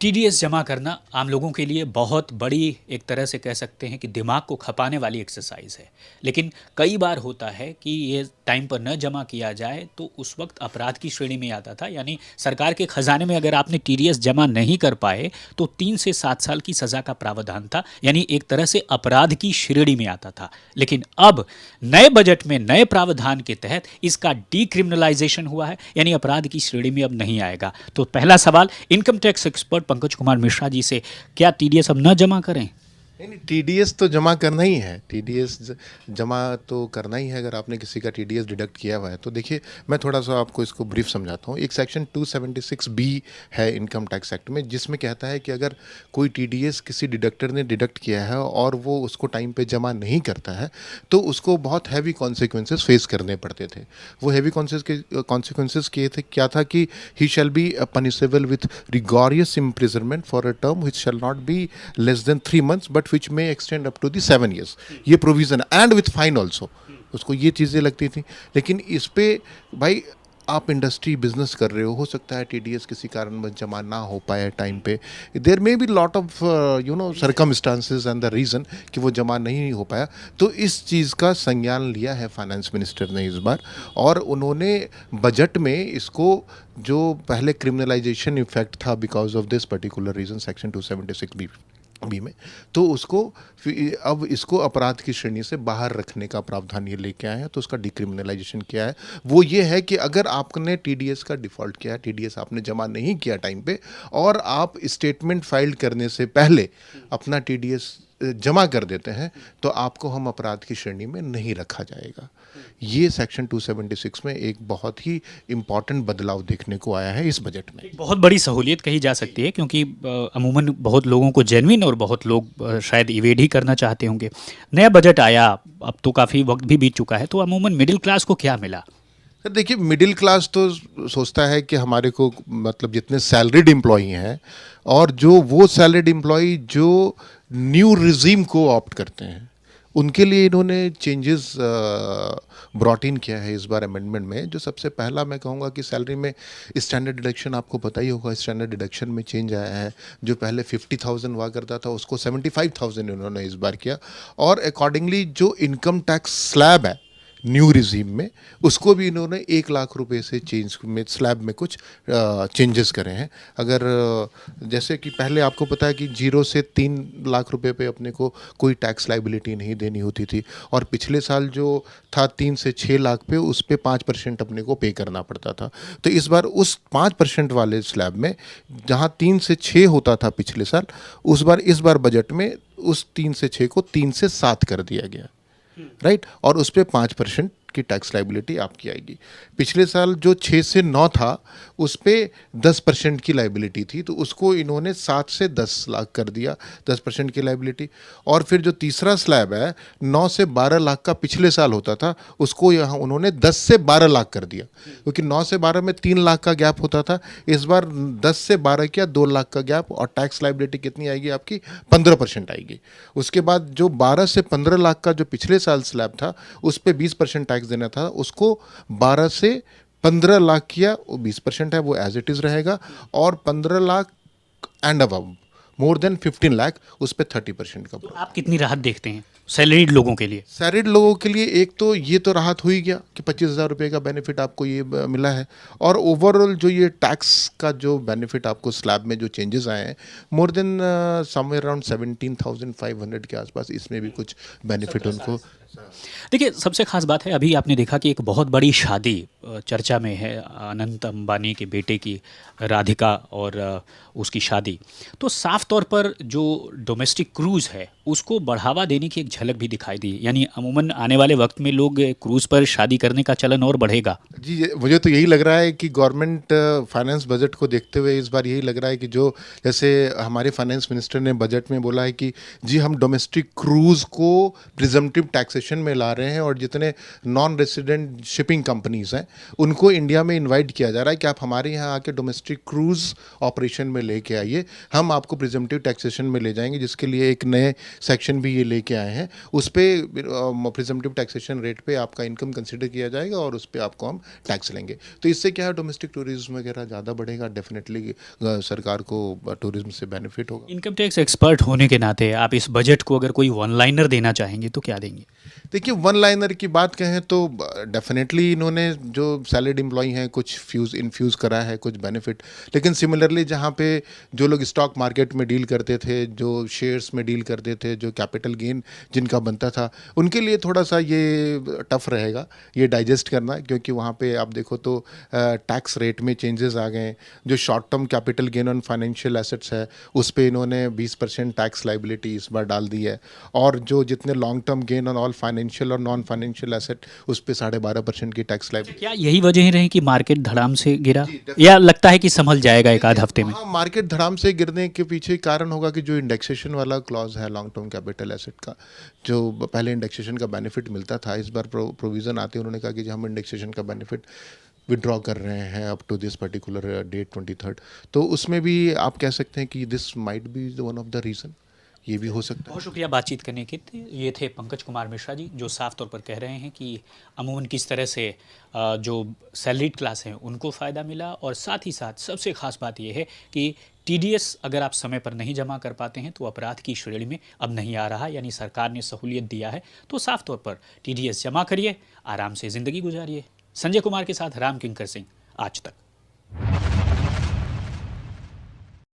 TDS जमा करना आम लोगों के लिए बहुत बड़ी, एक तरह से कह सकते हैं कि दिमाग को खपाने वाली एक्सरसाइज है। लेकिन कई बार होता है कि ये टाइम पर न जमा किया जाए तो उस वक्त अपराध की श्रेणी में आता था। यानी सरकार के खजाने में अगर आपने टीडीएस जमा नहीं कर पाए तो 3 से 7 साल की सज़ा का प्रावधान था, यानी एक तरह से अपराध की श्रेणी में आता था। लेकिन अब नए बजट में नए प्रावधान के तहत इसका डीक्रिमिनलाइजेशन हुआ है, यानी अपराध की श्रेणी में अब नहीं आएगा। तो पहला सवाल income tax expert Pankaj Kumar Mishra ji से, क्या टीडीएस अब न जमा करें? नहीं, टीडीएस तो जमा करना ही है। टीडीएस जमा तो करना ही है। अगर आपने किसी का टीडीएस डिडक्ट किया हुआ है तो देखिए, मैं थोड़ा सा आपको इसको ब्रीफ समझाता हूँ। एक सेक्शन 276 बी है इनकम टैक्स एक्ट में, जिसमें कहता है कि अगर कोई टीडीएस किसी डिडक्टर ने डिडक्ट किया है और वो उसको टाइम पे जमा नहीं करता है तो उसको बहुत हैवी कॉन्सिक्वेंसेस फेस करने पड़ते थे। वो हैवी कॉन्सिक्वेंसेस क्या था कि he shall be punishable with rigorous imprisonment for a term which shall not be less than 3 months but which may extend up to the 7 years। ये provision and with fine also, उसको ये चीज़ें लगती थी। लेकिन इस पे भाई, आप इंडस्ट्री बिजनेस कर रहे हो सकता है टीडीएस किसी कारणवश जमा ना हो पाए टाइम पे। There may be lot of circumstances and the reason कि वो जमा नहीं हो पाया। तो इस चीज़ का संज्ञान लिया है फाइनेंस मिनिस्टर ने इस बार, और उन्होंने बजट में इसको, जो पहले क्रिमिनलाइजेशन इफेक्ट था because of this particular reason section 276 B में, तो उसको अब इसको अपराध की श्रेणी से बाहर रखने का प्रावधान ये लेके आए हैं। तो उसका डिक्रिमिनलाइजेशन क्या है, वो ये है कि अगर आपने टीडीएस का डिफ़ॉल्ट किया, टीडीएस आपने जमा नहीं किया टाइम पे, और आप स्टेटमेंट फाइल करने से पहले अपना टीडीएस जमा कर देते हैं, तो आपको हम अपराध की श्रेणी में नहीं रखा जाएगा। ये सेक्शन 276 में एक बहुत ही इम्पॉर्टेंट बदलाव देखने को आया है इस बजट में। बहुत बड़ी सहूलियत कही जा सकती है, क्योंकि अमूमन बहुत लोगों को जेन्युइन और बहुत लोग शायद इवेड ही करना चाहते होंगे। नया बजट आया, अब तो काफ़ी वक्त भी बीत चुका है, तो अमूमन मिडिल क्लास को क्या मिला? देखिए, मिडिल क्लास तो सोचता है कि हमारे को, मतलब जितने सैलरीड एम्प्लॉई हैं और जो वो सैलरीड एम्प्लॉई जो न्यू रिजीम को ऑप्ट करते हैं, उनके लिए इन्होंने चेंजेस ब्रॉट इन किया है इस बार अमेंडमेंट में। जो सबसे पहला मैं कहूँगा कि सैलरी में स्टैंडर्ड डिडक्शन, आपको पता ही होगा, स्टैंडर्ड डिडक्शन में चेंज आया है। जो पहले 50,000 हुआ करता था उसको 75,000 इन्होंने इस बार किया, और अकॉर्डिंगली जो इनकम टैक्स स्लैब है न्यू रिजीम में, उसको भी इन्होंने 1 लाख रुपए से चेंज में, स्लैब में कुछ चेंजेस करे हैं। अगर जैसे कि पहले आपको पता है कि 0 से 3 लाख रुपए पे अपने को कोई टैक्स लाइबिलिटी नहीं देनी होती थी, और पिछले साल जो था 3 से 6 लाख पे, उस पे 5% अपने को पे करना पड़ता था। तो इस बार उस 5% वाले स्लैब में, जहाँ 3 से 6 होता था पिछले साल, इस बार बजट में उस 3 से 6 को 3 से 7 कर दिया गया, राइट। और उस पर 5% की टैक्स लाइबिलिटी आपकी आएगी। पिछले साल जो 6 से 9 था, उस पर 10% की लाइबिलिटी थी, तो उसको इन्होंने 7 से 10 लाख कर दिया, 10% की लाइबिलिटी। और फिर जो तीसरा स्लैब है 9 से 12 लाख का, पिछले साल होता था, उसको यहाँ उन्होंने 10 से 12 लाख कर दिया, क्योंकि 9 से 12 में 3 लाख का गैप होता था। इस बार 10 से 12 किया, 2 लाख का गैप, और टैक्स लाइबिलिटी कितनी आएगी आपकी? 15% आएगी। उसके बाद जो 12 से 15 लाख का जो पिछले साल स्लैब था, उस पर 20% टैक्स देना था, उसको 12 से 15 लाख किया, वो 20% है, वो एज इट इज़ रहेगा। और 15 lakh and above, more than 15 lakh, उस पर 30% का। तो आप कितनी राहत देखते हैं सैलरीड लोगों के लिए? सैलरीड लोगों के लिए एक तो ये तो राहत हो ही गया कि 25,000 रुपये का बेनिफिट आपको ये मिला है, और ओवरऑल जो ये टैक्स का जो बेनिफिट आपको स्लैब में जो चेंजेस आए हैं, मोर देन समवेयर अराउंड 17,500 के आसपास, इसमें भी कुछ बेनिफिट उनको। देखिए, सबसे खास बात है, अभी आपने देखा कि एक बहुत बड़ी शादी चर्चा में है, अनंत अंबानी के बेटे की, राधिका और उसकी शादी। तो साफ तौर पर जो डोमेस्टिक क्रूज़ है उसको बढ़ावा देने की एक झलक भी दिखाई दी। यानी अमूमन आने वाले वक्त में लोग क्रूज़ पर शादी करने का चलन और बढ़ेगा। जी, मुझे तो यही लग रहा है कि गवर्नमेंट फाइनेंस बजट को देखते हुए इस बार यही लग रहा है कि जो, जैसे हमारे फाइनेंस मिनिस्टर ने बजट में बोला है कि जी हम डोमेस्टिक क्रूज़ को प्रिजम्पटिव टैक्सेशन टैक्सेशन में ला रहे हैं और जितने नॉन रेसिडेंट शिपिंग कंपनीज हैं उनको इंडिया में इनवाइट किया जा रहा है कि आप हमारे यहाँ आके डोमेस्टिक क्रूज ऑपरेशन में लेके आइए, हम आपको प्रिजम्पटिव टैक्सेशन में ले जाएंगे, जिसके लिए एक नए सेक्शन भी ये लेके आए हैं। उस पर प्रिजम्पटिव टैक्सेशन रेट पे आपका इनकम कंसिडर किया जाएगा और उस पर आपको हम टैक्स लेंगे। तो इससे क्या है, डोमेस्टिक टूरिज्म वगैरह ज़्यादा बढ़ेगा, डेफिनेटली सरकार को टूरिज्म से बेनिफिट होगा। इनकम टैक्स एक्सपर्ट होने के नाते आप इस बजट को अगर कोई वन लाइनर देना चाहेंगे तो क्या देंगे? देखिए, वन लाइनर की बात कहें तो डेफिनेटली इन्होंने जो सैलरीड एम्प्लॉई हैं कुछ इन्फ्यूज़ करा है कुछ बेनिफिट, लेकिन सिमिलरली जहाँ पे जो लोग स्टॉक मार्केट में डील करते थे, जो शेयर्स में डील करते थे, जो कैपिटल गेन जिनका बनता था, उनके लिए थोड़ा सा ये टफ रहेगा ये डाइजेस्ट करना, क्योंकि वहाँ पे आप देखो तो टैक्स रेट में चेंजेस आ गए। जो short term capital gain on financial assets है उस पर इन्होंने 20% टैक्स लाइबिलिटी इस बार डाल दी है, और जो जितने long term gain on all financial और नॉन फाइनेंशियल एसेट उस पर 12.5% की टैक्स लाइबिलिटी। क्या यही वजह रही कि मार्केट धड़ाम से गिरा, या लगता है कि संभल जाएगा एक आध हफ्ते में? हाँ, मार्केट धड़ाम से गिरने के पीछे कारण होगा कि जो इंडेक्सेशन वाला क्लॉज है लॉन्ग टर्म कैपिटल एसेट का, जो पहले इंडेक्सेशन का बेनिफिट मिलता था, इस बार प्रोविज़न आते उन्होंने कहा कि हम इंडेक्सेशन का बेनिफिट विड्रॉ कर रहे हैं up to this particular date 23rd। तो उसमें भी आप कह सकते हैं कि this might be one of the reason, ये भी हो सकता है। बहुत शुक्रिया बातचीत करने के लिए। ये थे पंकज कुमार मिश्रा जी, जो साफ तौर पर कह रहे हैं कि अमूमन किस तरह से जो सैलरीड क्लास हैं उनको फ़ायदा मिला, और साथ ही साथ सबसे ख़ास बात यह है कि टीडीएस अगर आप समय पर नहीं जमा कर पाते हैं तो अपराध की श्रेणी में अब नहीं आ रहा, यानी सरकार ने सहूलियत दिया है। तो साफ तौर पर टीडीएस जमा करिए, आराम से ज़िंदगी गुजारिए। संजय कुमार के साथ राम किंकर सिंह, आज तक।